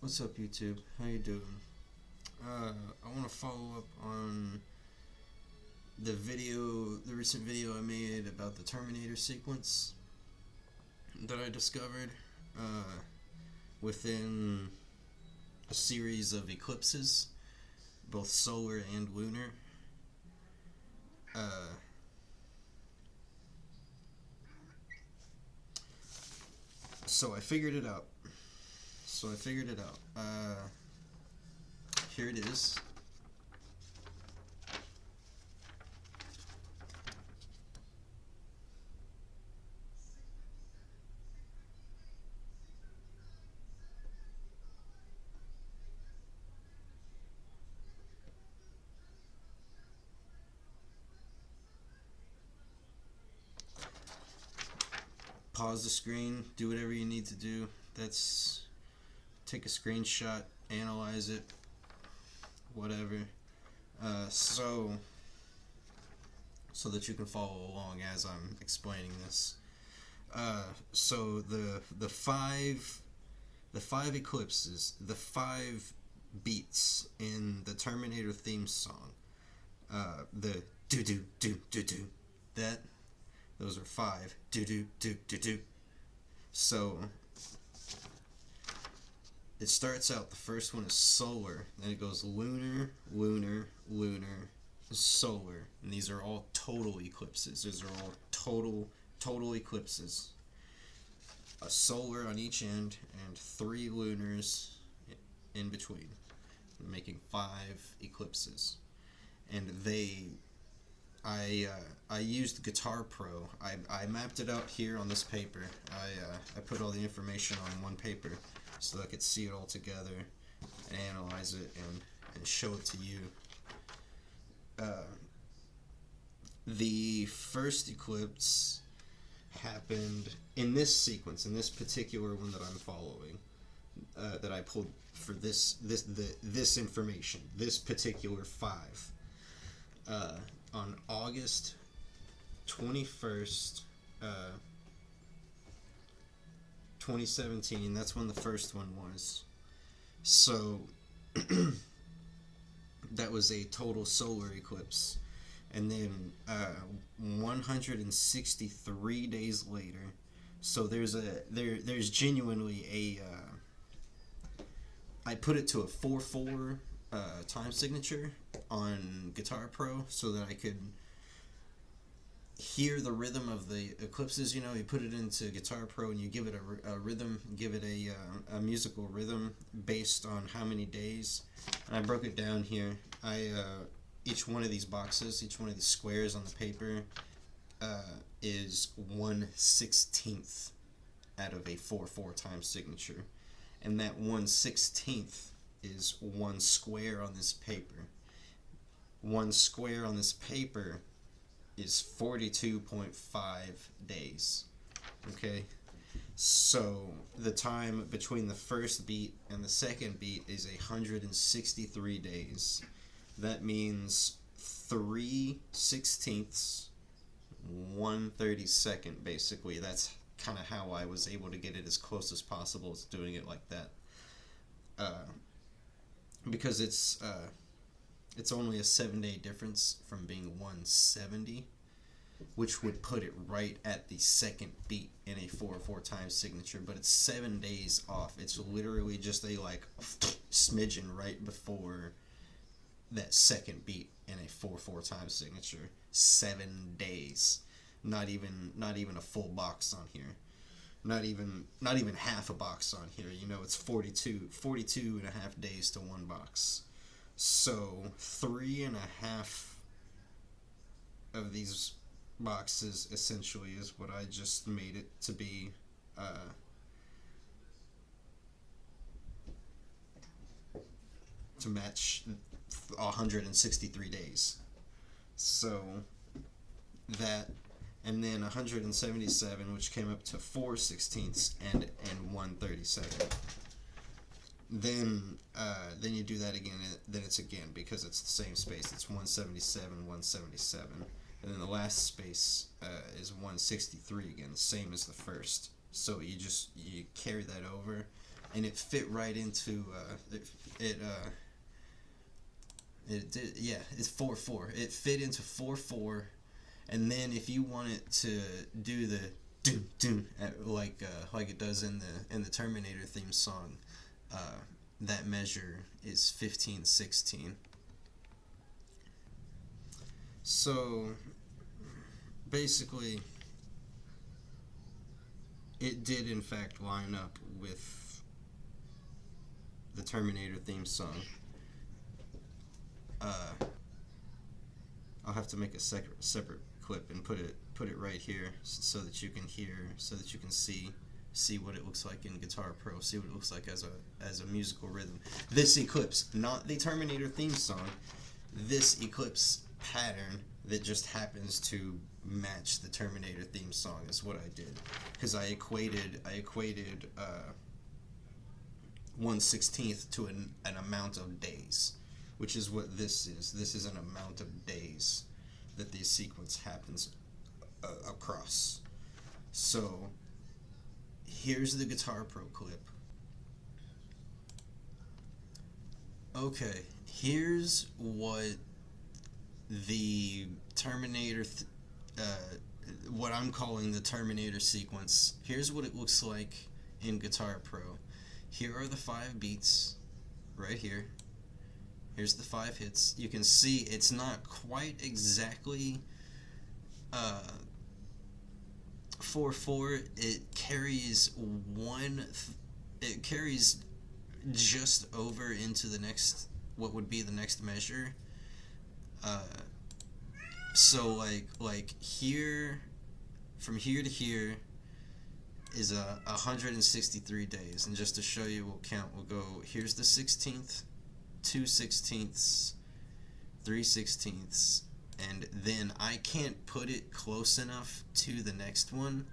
What's up, YouTube? How you doing? I want to follow up on the recent video I made about the Terminator sequence that I discovered within a series of eclipses, both solar and lunar. Uh, so I figured it out. Here it is. Pause the screen. Do whatever you need to do. Take a screenshot, analyze it, whatever. So that you can follow along as I'm explaining this. So the five eclipses, the five beats in the Terminator theme song, the do do do do do, that those are five do do do do do. So it starts out, the first one is solar, then it goes lunar, lunar, lunar, solar, and these are all total eclipses. These are all total eclipses. A solar on each end and three lunars in between, making five eclipses. And I used Guitar Pro. I mapped it out here on this paper. I put all the information on one paper so that I could see it all together and analyze it and show it to you. The first eclipse happened in this sequence, in this particular one that I'm following, that I pulled for this information, this particular five, on August 21st, 2017. That's when the first one was. So that was a total solar eclipse. And then 163 days later, so there's genuinely I put it to a 4/4 time signature on Guitar Pro so that I could hear the rhythm of the eclipses. You know, you put it into Guitar Pro and you give it a rhythm, give it a musical rhythm based on how many days. And I broke it down here. Each one of these boxes, each one of these squares on the paper, is 1/16 out of a 4/4 time signature, and that 1/16 is one square on this paper. One square on this paper is 42.5 days. Okay, so the time between the first beat and the second beat is 163 days. That means 3/16, 1/32, basically. That's kind of how I was able to get it as close as possible as doing it like that. Because it's only a 7-day difference from being 170, which would put it right at the second beat in a 4/4 time signature, but it's 7 days off. It's literally just a smidgen right before that second beat in a 4/4 time signature. 7 days. Not even a full box on here. Not even half a box on here. You know, it's 42 and a half days to one box. So 3.5 of these boxes essentially is what I just made it to be. To match 163 days. So that, and then 177, which came up to 4/16 and 1/32. Then you do that again, and then it's again, because it's the same space. It's 177, 177, and then the last space is 163 again, the same as the first. So you carry that over, and it fit right into it did, yeah, it's 4/4. It fit into 4/4, and then if you want it to do the doom doom like it does in the Terminator theme song, that measure is 15/16. So basically, it did in fact line up with the Terminator theme song. I'll have to make a separate clip and put it right here so that you can hear, so that you can see what it looks like in Guitar Pro, see what it looks like as a musical rhythm. This Eclipse, not the Terminator theme song, this Eclipse pattern that just happens to match the Terminator theme song is what I did, because I equated 1/16 to an amount of days, which is what this is. This is an amount of days that the sequence happens across. So here's the Guitar Pro clip. Okay, here's what the Terminator, what I'm calling the Terminator sequence. Here's what it looks like in Guitar Pro. Here are the 5 beats, right here. Here's the 5 hits. You can see it's not quite exactly 4/4. It carries it carries just over into the next, what would be the next measure. So like here, from here to here is 163 days, and just to show you, we'll count. We'll go, here's the 16th, 2/16, 3/16, and then I can't put it close enough to the next one,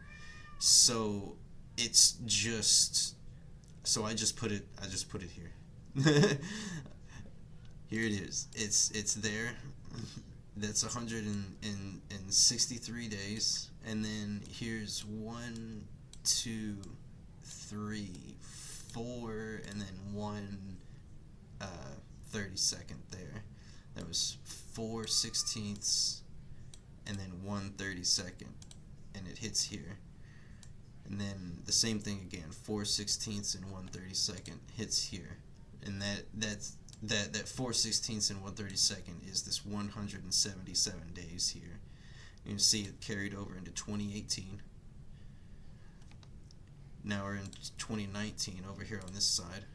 so it's just, so I just put it here. Here it is. It's there. That's 163 days, and then here's 1, 2, 3, 4, and then 1 32nd there. That was 4/16, and then 1/32, and it hits here. And then the same thing again, 4/16 and 1/32 hits here, and that 4/16 and 1/32 is this 177 days here. You can see it carried over into 2018. Now we're in 2019 over here on this side,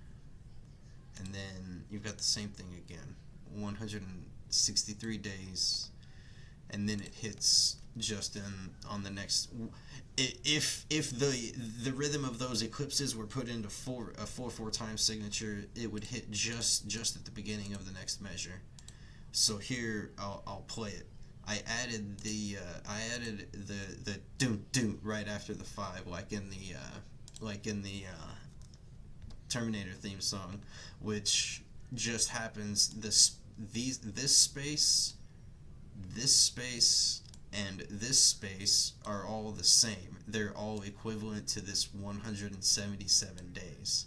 and then you've got the same thing again, 163 days, and then it hits just on the next. If the rhythm of those eclipses were put into a 4/4 time signature, it would hit just at the beginning of the next measure. So here I'll play it. I added the doom doom right after the 5, like in the Terminator theme song, which just happens, this space, and this space are all the same. They're all equivalent to this 177 days.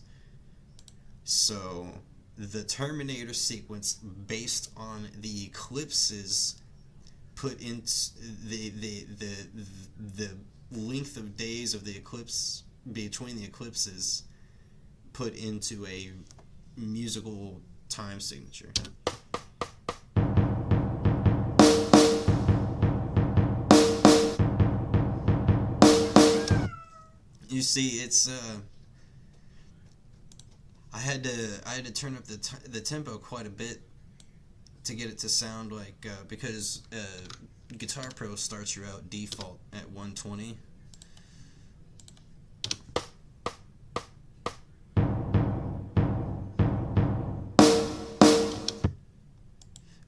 So the Terminator sequence, based on the eclipses put into the length of days of the eclipse between the eclipses, put into a musical time signature. You see, it's I had to turn up the tempo quite a bit to get it to sound like, because Guitar Pro starts you out default at 120.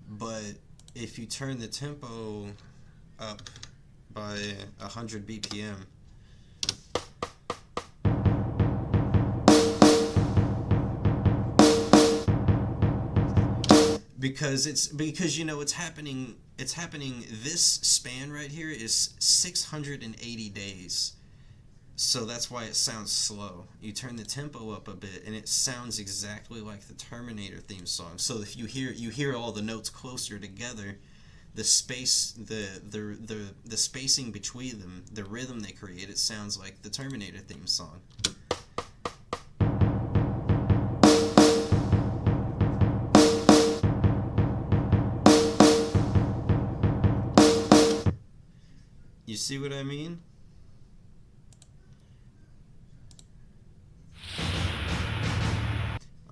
But if you turn the tempo up by 100 BPM, because you know it's happening, this span right here is 680 days, So that's why it sounds slow. You turn the tempo up a bit, and it sounds exactly like the Terminator theme song. So if you hear all the notes closer together, the space, the spacing between them, the rhythm they create, it sounds like the Terminator theme song. You see what I mean?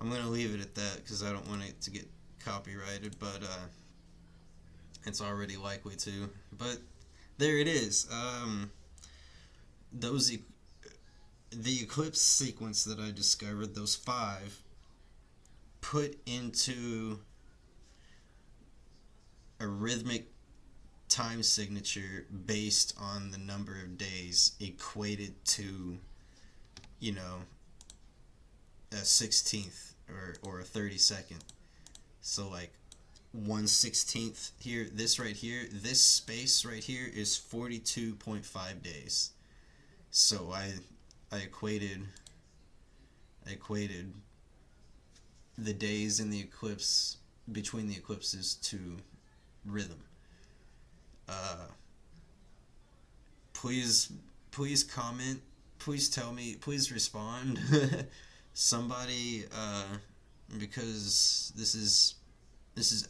I'm gonna leave it at that because I don't want it to get copyrighted, but it's already likely to. But there it is. Those the eclipse sequence that I discovered, those five, put into a rhythmic time signature based on the number of days equated to, you know, a 16th or a 32nd. So like 1/16 here, this right here, this space right here is 42.5 days. So I equated the days in the eclipse between the eclipses to rhythm. Uh, please comment. Please tell me. Please respond. Somebody, because this is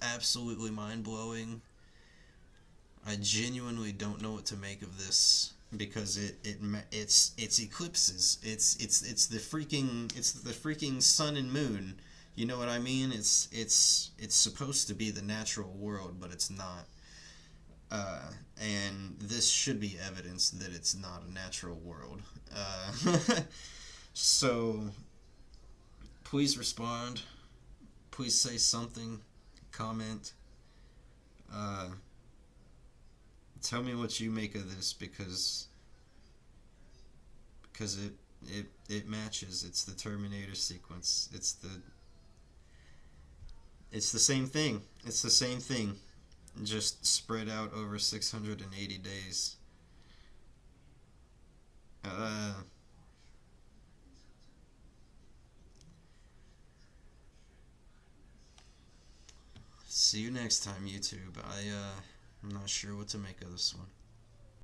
absolutely mind blowing. I genuinely don't know what to make of this because it's eclipses. It's the freaking sun and moon. You know what I mean? It's supposed to be the natural world, but it's not. And this should be evidence that it's not a natural world. So please respond. Please say something. Comment. Uh, Tell me what you make of this because it matches. It's the Terminator sequence. It's the same thing. It's the same thing, just spread out over 680 days. Uh, See you next time, YouTube. I'm not sure what to make of this one.